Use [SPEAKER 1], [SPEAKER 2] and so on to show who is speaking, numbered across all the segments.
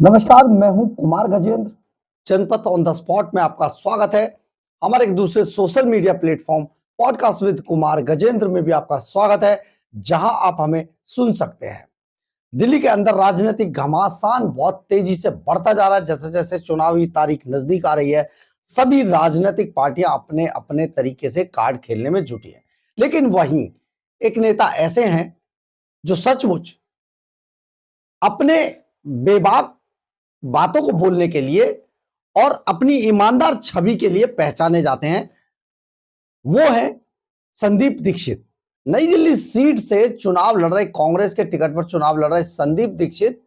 [SPEAKER 1] नमस्कार, मैं हूं कुमार गजेंद्र। जनपथ ऑन द स्पॉट में आपका स्वागत है। हमारे एक दूसरे social media platform podcast with Kumar Gajendra में भी आपका स्वागत है, जहां आप हमें सुन सकते हैं। दिल्ली के अंदर राजनीतिक घमासान बहुत तेजी से बढ़ता जा रहा है। जैसे जैसे चुनावी तारीख नजदीक आ रही है, सभी राजनीतिक पार्टियां अपने अपने तरीके से कार्ड खेलने में जुटी है। लेकिन वहीं एक नेता ऐसे हैं जो सचमुच अपने बेबाक बातों को बोलने के लिए और अपनी ईमानदार छवि के लिए पहचाने जाते हैं। वो है संदीप दीक्षित। नई दिल्ली सीट से चुनाव लड़ रहे, कांग्रेस के टिकट पर चुनाव लड़ रहे संदीप दीक्षित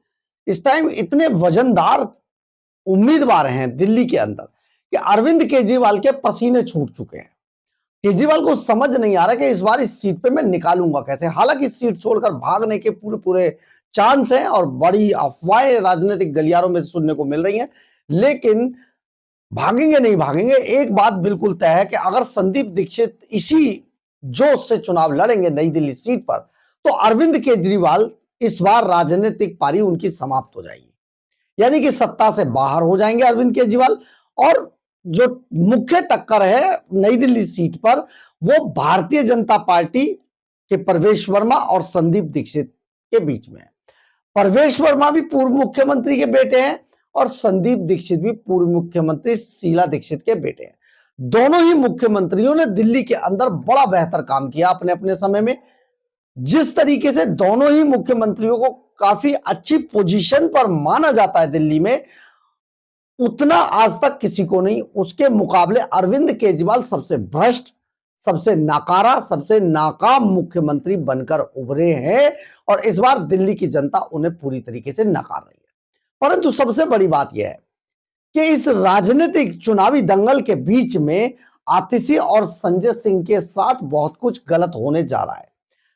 [SPEAKER 1] इस टाइम इतने वजनदार उम्मीदवार हैं दिल्ली के अंदर कि अरविंद केजरीवाल के पसीने छूट चुके हैं। केजरीवाल को समझ नहीं आ रहा कि इस बार इस सीट पे मैं निकालूंगा कैसे। हालांकि सीट छोड़कर भागने के पूरे पूरे चांस हैं और बड़ी अफवाहें राजनीतिक गलियारों में सुनने को मिल रही हैं, लेकिन भागेंगे नहीं भागेंगे। एक बात बिल्कुल तय है कि अगर संदीप दीक्षित इसी जोश से चुनाव लड़ेंगे नई दिल्ली सीट पर, तो अरविंद केजरीवाल इस बार राजनीतिक पारी उनकी समाप्त हो जाएगी, यानी कि सत्ता से बाहर हो जाएंगे अरविंद केजरीवाल। और जो मुख्य टक्कर है नई दिल्ली सीट पर, वो भारतीय जनता पार्टी के प्रवेश वर्मा और संदीप दीक्षित के बीच में है। प्रवेश वर्मा भी पूर्व मुख्यमंत्री के बेटे हैं और संदीप दीक्षित भी पूर्व मुख्यमंत्री शीला दीक्षित के बेटे हैं। दोनों ही मुख्यमंत्रियों ने दिल्ली के अंदर बड़ा बेहतर काम किया अपने अपने समय में। जिस तरीके से दोनों ही मुख्यमंत्रियों को काफी अच्छी पोजीशन पर माना जाता है दिल्ली में, उतना आज तक किसी को नहीं। उसके मुकाबले अरविंद केजरीवाल सबसे भ्रष्ट, सबसे नाकारा, सबसे नाकाम मुख्यमंत्री बनकर उभरे हैं और इस बार दिल्ली की जनता उन्हें पूरी तरीके से नकार रही है। परंतु सबसे बड़ी बात यह है कि इस राजनीतिक चुनावी दंगल के बीच में आतिशी और संजय सिंह के साथ बहुत कुछ गलत होने जा रहा है।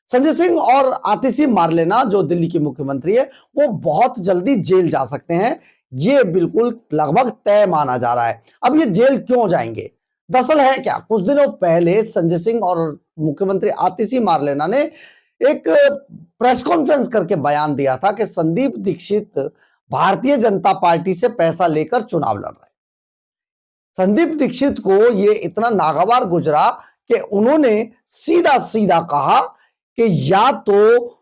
[SPEAKER 1] संजय सिंह और आतिशी मारलेना, जो दिल्ली की मुख्यमंत्री है, वो बहुत जल्दी जेल जा सकते हैं। ये बिल्कुल लगभग तय माना जा रहा है। अब ये जेल क्यों जाएंगे? दरअसल है क्या, कुछ दिनों पहले संजय सिंह और मुख्यमंत्री आतिशी मारलेना ने एक प्रेस कॉन्फ्रेंस करके बयान दिया था कि संदीप दीक्षित भारतीय जनता पार्टी से पैसा लेकर चुनाव लड़ रहे हैं। संदीप दीक्षित को यह इतना नागवार गुजरा कि उन्होंने सीधा सीधा कहा कि या तो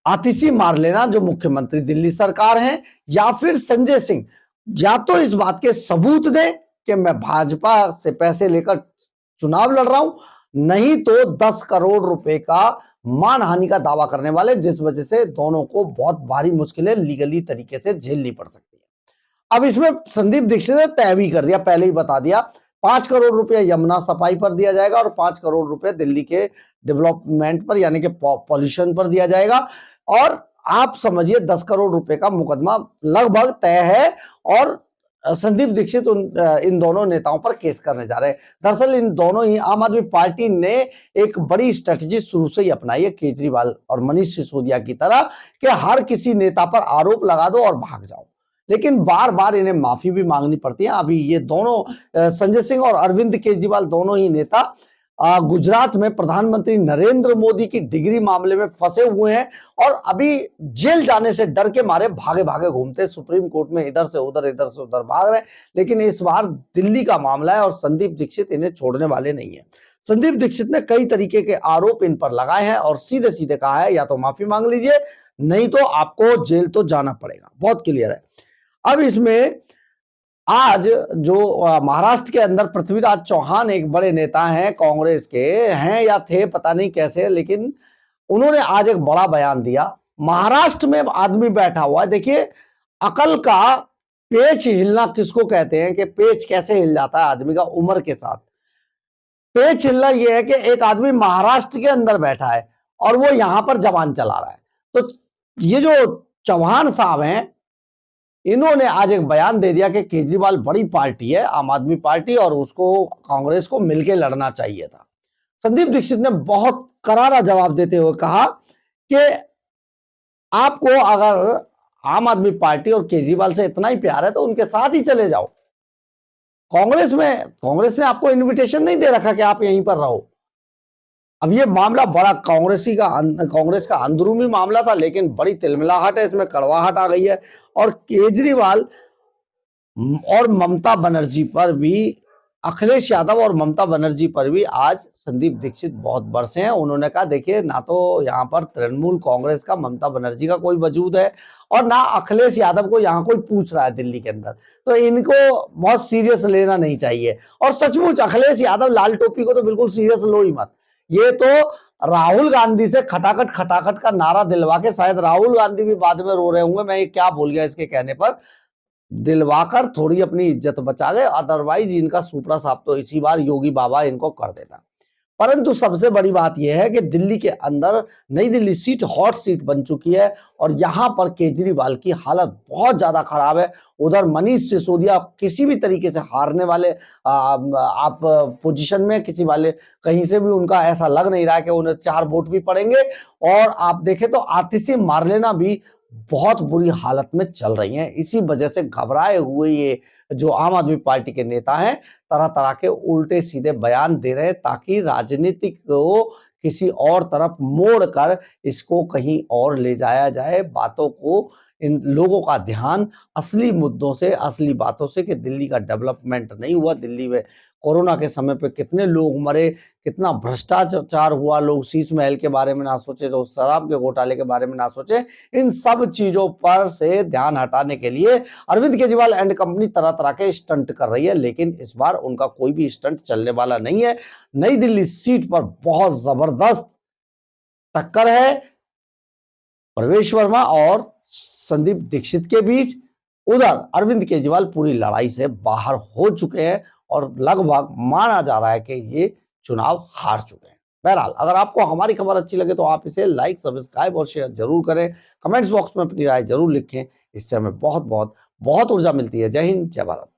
[SPEAKER 1] आतिशी मारलेना जो मुख्यमंत्री दिल्ली सरकार है, या फिर संजय सिंह, या तो इस बात के सबूत दें कि मैं भाजपा से पैसे लेकर चुनाव लड़ रहा हूं, नहीं तो 10 करोड़ रुपए का मानहानि का दावा करने वाले, जिस वजह से दोनों को बहुत भारी मुश्किलें लीगली तरीके से झेलनी पड़ सकती है। अब इसमें संदीप दीक्षित ने तय भी कर दिया, पहले ही बता दिया, 5 करोड़ रुपए यमुना सफाई पर दिया जाएगा और 5 करोड़ रुपए दिल्ली के डेवलपमेंट पर, यानी कि पॉल्यूशन पर दिया जाएगा। और आप समझिए 10 करोड़ रुपए का मुकदमा लगभग तय है और संदीप दीक्षित इन दोनों नेताओं पर केस करने जा रहे हैं। दरअसल इन दोनों ही, आम आदमी पार्टी ने एक बड़ी स्ट्रेटजी शुरू से ही अपनाई है, केजरीवाल और मनीष सिसोदिया की तरह, कि हर किसी नेता पर आरोप लगा दो और भाग जाओ। लेकिन बार बार इन्हें माफी भी मांगनी पड़ती है। अभी ये दोनों संजय सिंह और अरविंद केजरीवाल दोनों ही नेता गुजरात में प्रधानमंत्री नरेंद्र मोदी की डिग्री मामले में फंसे हुए हैं और अभी जेल जाने से डर के मारे भागे भागे घूमते, सुप्रीम कोर्ट में इधर से उधर भाग रहे हैं। लेकिन इस बार दिल्ली का मामला है और संदीप दीक्षित इन्हें छोड़ने वाले नहीं है। संदीप दीक्षित ने कई तरीके के आरोप इन पर लगाए हैं और सीधे सीधे कहा है, या तो माफी मांग लीजिए, नहीं तो आपको जेल तो जाना पड़ेगा। बहुत क्लियर है। अब इसमें आज जो महाराष्ट्र के अंदर पृथ्वीराज चौहान एक बड़े नेता हैं, कांग्रेस के हैं या थे पता नहीं कैसे, लेकिन उन्होंने आज एक बड़ा बयान दिया। महाराष्ट्र में आदमी बैठा हुआ है, देखिए अकल का पेच हिलना किसको कहते हैं, कि पेच कैसे हिल जाता है आदमी का उम्र के साथ। पेच हिलना यह है कि एक आदमी महाराष्ट्र के अंदर बैठा है और वो यहां पर जबान चला रहा है। तो ये जो चौहान साहब हैं, इन्होंने आज एक बयान दे दिया कि केजरीवाल बड़ी पार्टी है, आम आदमी पार्टी, और उसको, कांग्रेस को मिलकर लड़ना चाहिए था। संदीप दीक्षित ने बहुत करारा जवाब देते हुए कहा कि आपको अगर आम आदमी पार्टी और केजरीवाल से इतना ही प्यार है तो उनके साथ ही चले जाओ। कांग्रेस ने आपको इनविटेशन नहीं दे रखा कि आप यहीं पर रहो। अब ये मामला बड़ा कांग्रेस का अंदरूनी मामला था, लेकिन बड़ी तिलमिलाहट है इसमें, कड़वाहट आ गई है। और केजरीवाल और ममता बनर्जी पर भी, अखिलेश यादव और ममता बनर्जी पर भी आज संदीप दीक्षित बहुत बरसे हैं। उन्होंने कहा देखिए, ना तो यहाँ पर तृणमूल कांग्रेस का, ममता बनर्जी का कोई वजूद है, और ना अखिलेश यादव को यहाँ कोई पूछ रहा है दिल्ली के अंदर, तो इनको बहुत सीरियस लेना नहीं चाहिए। और सचमुच अखिलेश यादव लाल टोपी को तो बिल्कुल सीरियस लो ही मत। ये तो राहुल गांधी से खटाखट खटाखट का नारा दिलवा के, शायद राहुल गांधी भी बाद में रो रहे होंगे, मैं ये क्या बोल गया इसके कहने पर, दिलवाकर थोड़ी अपनी इज्जत बचा गए। अदरवाइज इनका सुपड़ा साफ तो इसी बार योगी बाबा इनको कर देता। परंतु सबसे बड़ी बात यह है कि दिल्ली के अंदर नई दिल्ली सीट हॉट सीट बन चुकी है, और यहां पर केजरीवाल की हालत बहुत ज्यादा खराब है। उधर मनीष सिसोदिया किसी भी तरीके से हारने वाले आप पोजीशन में, किसी वाले कहीं से भी उनका ऐसा लग नहीं रहा है कि उन्हें 4 वोट भी पड़ेंगे। और आप देखें तो आतिशी मार्लेना भी बहुत बुरी हालत में चल रही हैं। इसी वजह से घबराए हुए ये जो आम आदमी पार्टी के नेता हैं, तरह तरह के उल्टे सीधे बयान दे रहे हैं, ताकि राजनीतिक को किसी और तरफ मोड़ कर इसको कहीं और ले जाया जाए, बातों को, इन लोगों का ध्यान असली मुद्दों से, असली बातों से, कि दिल्ली का डेवलपमेंट नहीं हुआ, दिल्ली में कोरोना के समय पे कितने लोग मरे, कितना भ्रष्टाचार हुआ, लोग शीश महल के बारे में ना सोचे, तो शराब के घोटाले के बारे में ना सोचे। इन सब चीजों पर से ध्यान हटाने के लिए अरविंद केजरीवाल एंड कंपनी तरह तरह के स्टंट कर रही है, लेकिन इस बार उनका कोई भी स्टंट चलने वाला नहीं है। नई दिल्ली सीट पर बहुत जबरदस्त टक्कर है प्रवेश वर्मा और संदीप दीक्षित के बीच। उधर अरविंद केजरीवाल पूरी लड़ाई से बाहर हो चुके हैं, और लगभग माना जा रहा है कि ये चुनाव हार चुके हैं। बहरहाल, अगर आपको हमारी खबर अच्छी लगे तो आप इसे लाइक, सब्सक्राइब और शेयर जरूर करें। कमेंट्स बॉक्स में अपनी राय जरूर लिखें, इससे हमें बहुत बहुत बहुत ऊर्जा मिलती है। जय हिंद, जय भारत।